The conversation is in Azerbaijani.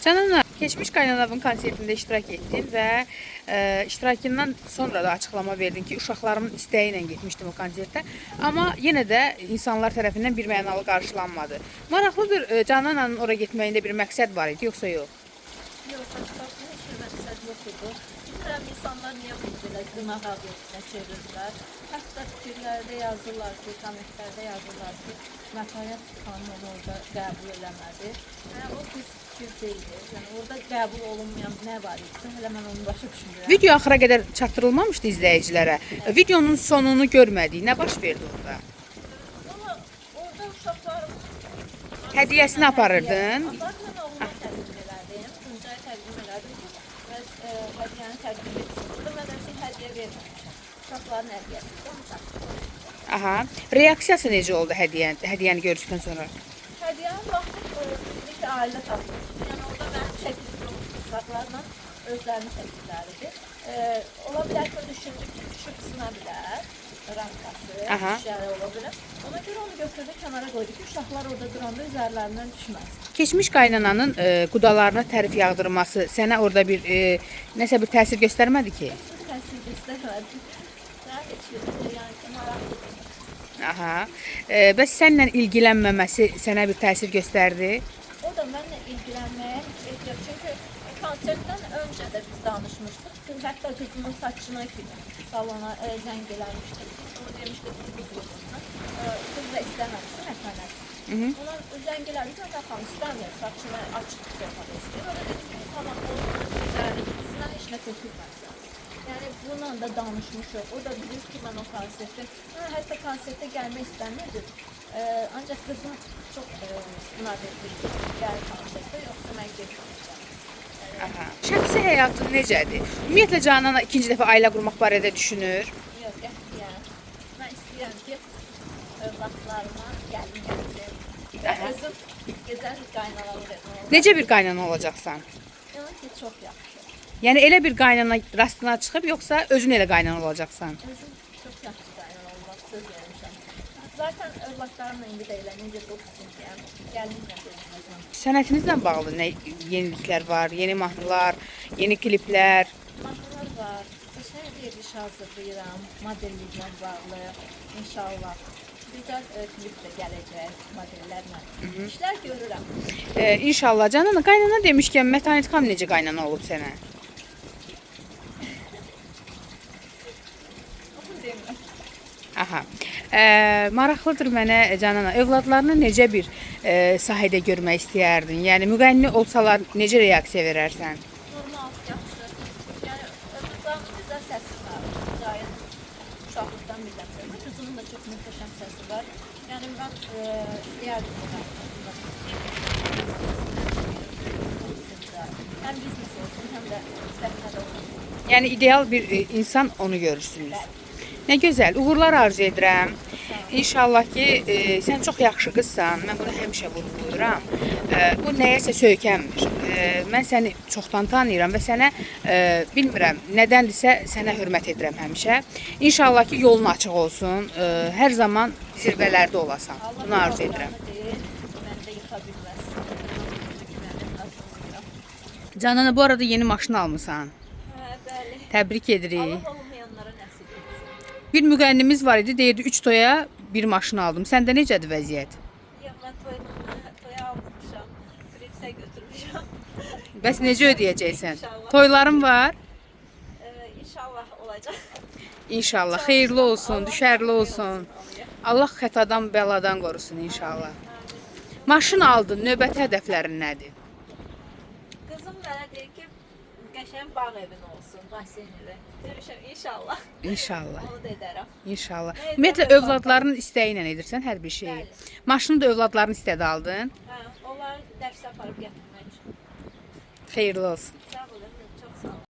Canan, keçmiş qaynanavın konsertində iştirak etdin və iştirakından sonra da açıqlama verdin ki, uşaqlarımın istəyi ilə getmişdim o konsertə. Amma yenə də insanlar tərəfindən bir mənalı qarşılanmadı. Maraqlıdır, Cananın oraya getməyində bir məqsəd var idi, yoxsa yox? Yox, açıqçası heç bir məqsəd yox idi. Bilmirəm, insanlar niyə bunu belə qınaq adına çevirirlər. Hətta fikirlərdə yazırlar ki, kommentlərdə yazırlar ki, Mətanət xanım onu orada qəbul eləmədi. Yəni, o pis fikir deyildi. Yəni, orada qəbul olunmayan nə var idi? Hələ mən onu başa düşmürəm. Video axıra qədər çatdırılmamışdı izləyicilərə. Videonun sonunu görmədik. Nə baş verdi orada? Amma orada uşaqlarım... Hədiyyəsini aparırdın. Apardım, mən oğluma təqdim elədim. Tuncaya təqdim elədim ki, bəs hədiyyəni təqdim etsin. Burada mən əsil hədiyyə verməmişəm. Uşaqların hədiyyəsi. Onu çatdırdım. Aha. Reaksiyası necə oldu hədiyyəni gördükdən sonra? Hədiyyənin vaxtı bir də ailə tapmışdı. Yəni orada mənim şəkildə uşaqlarla özlərinin şəkilləridir. Ola bilər ki, düşündük ki, düşüb sına bilər, rankası, işləri ola bilər. Ona görə onu götürdük, kənara qoyduk ki, uşaqlar orada duranda üzərlərindən düşməz. Keçmiş qaynananın qudalarına tərif yağdırması sənə orada bir nəsə bir təsir göstərmədi ki? Heç bir təsir göstərmədi. Heç bir, yəni maraqlı. Aha. Bəs sənlə ilgilənməməsi sənə bir təsir göstərdi? O da mənlə ilgilənməyə heç ehtiyac. Çünki konsertdən öncə də biz danışmışdıq. Hətta qızımın saçına kimi salona zəng eləmişdik. O demişdi ki, qız yoxsun. Qız da istəməmişdi, Mətanət. Ona zəng elədik, Mətanət xanım istəmir, saçını açıq qoymaq istəyir. O da dedi ki, tamam, o qızına heç nə götürməsin. Yəni, bununla da danışmışıq. O da bilir ki, mən o konsertdə, hətta konsertdə gəlmək istəmirdim. Ancaq qızım çox istinad etdi ki, gəl konsertdə, yoxsa mən getməyəcəm. Şəxsi həyatın necədir? Ümumiyyətlə, Canan ikinci dəfə ailə qurmaq barədə düşünür? Yox, qətiyyən. Mən istəyirəm ki, övladlarıma gəlin gətirim. Özüm gözəl qaynanalı vermək. Necə bir qaynana olacaqsan? Yəni ki, çox yaxşı. Yəni elə bir qaynana rastına çıxıb, yoxsa özün elə qaynana olacaqsan? Özüm çox yaxşı qaynana olmaq söz vermişəm. Zaten övladlarımla indi də elə necə dostum, yəni gəlinlə verməyəcəm. Sənətinizlə bağlı nə yeniliklər var? Yeni mahnılar, yeni kliplər? Mahnılar var. Qəşəng bir iş hazırlayıram, modelliklə bağlı, inşallah. Gözəl klip də gələcək modellərlə. İşlər görürəm. İnşallah. Canan, qaynana demişkən, Mətanət xanım necə qaynana olub sənə? Onu demirəm. Aha. Maraqlıdır mənə, Canana, övladlarını necə bir sahədə görmək istəyərdin? Yəni, müğənni olsalar necə reaksiya verərsən? Normal, yaxşı. Yəni, övladlarımın gözəl səsi var. Gayet uşaqlıqdan bir səsi var. Qızımın da çox möhtəşəm səsi var. Yəni, mən istəyərdim bu qaynasında. Həm biznes olsun, həm də səhnədə olsun. Yəni, ideal bir insan onu görürsünüz. Nə gözəl, uğurlar arzu edirəm. İnşallah ki, sən çox yaxşı qızsan, mən bunu həmişə vurğulayıram. Bu nəyəsə söykənmir. Mən səni çoxdan tanıyıram və sənə, bilmirəm, nədəndirsə sənə hörmət edirəm həmişə. İnşallah ki, yolun açıq olsun, hər zaman zirvələrdə olasan. Bunu arzu edirəm. Məni də yıxa bilməz. Canana, bu arada yeni maşın almısan. Hə, bəli. Təbrik edirik. Allah olmayanlara nəsib etsin. Bir müğənnimiz var idi, deyirdi 3 toya bir maşın aldım. Səndə necədir vəziyyət? Yox, mən toya almışam, kreditə götürmüşəm. Bəs necə ödəyəcəksən? İnşallah. Toyların var. İnşallah olacaq. İnşallah. Xeyirli olsun, düşərli olsun. Allah xətadan, bəladan qorusun inşallah. Maşın aldın, növbəti hədəflərin nədir? Qızım mənə deyir ki, qəşəng bağ evin olsun, basenli. Demişəm, inşallah. İnşallah. Onu da edərəm. İnşallah. Ümumiyyətlə, övladların istəyi ilə edirsən hər bir şeyi. Maşını da övladların istədi aldın. Hə, onları dərsə aparıb gətirmək üçün. Xeyirli olsun. Sağ ol.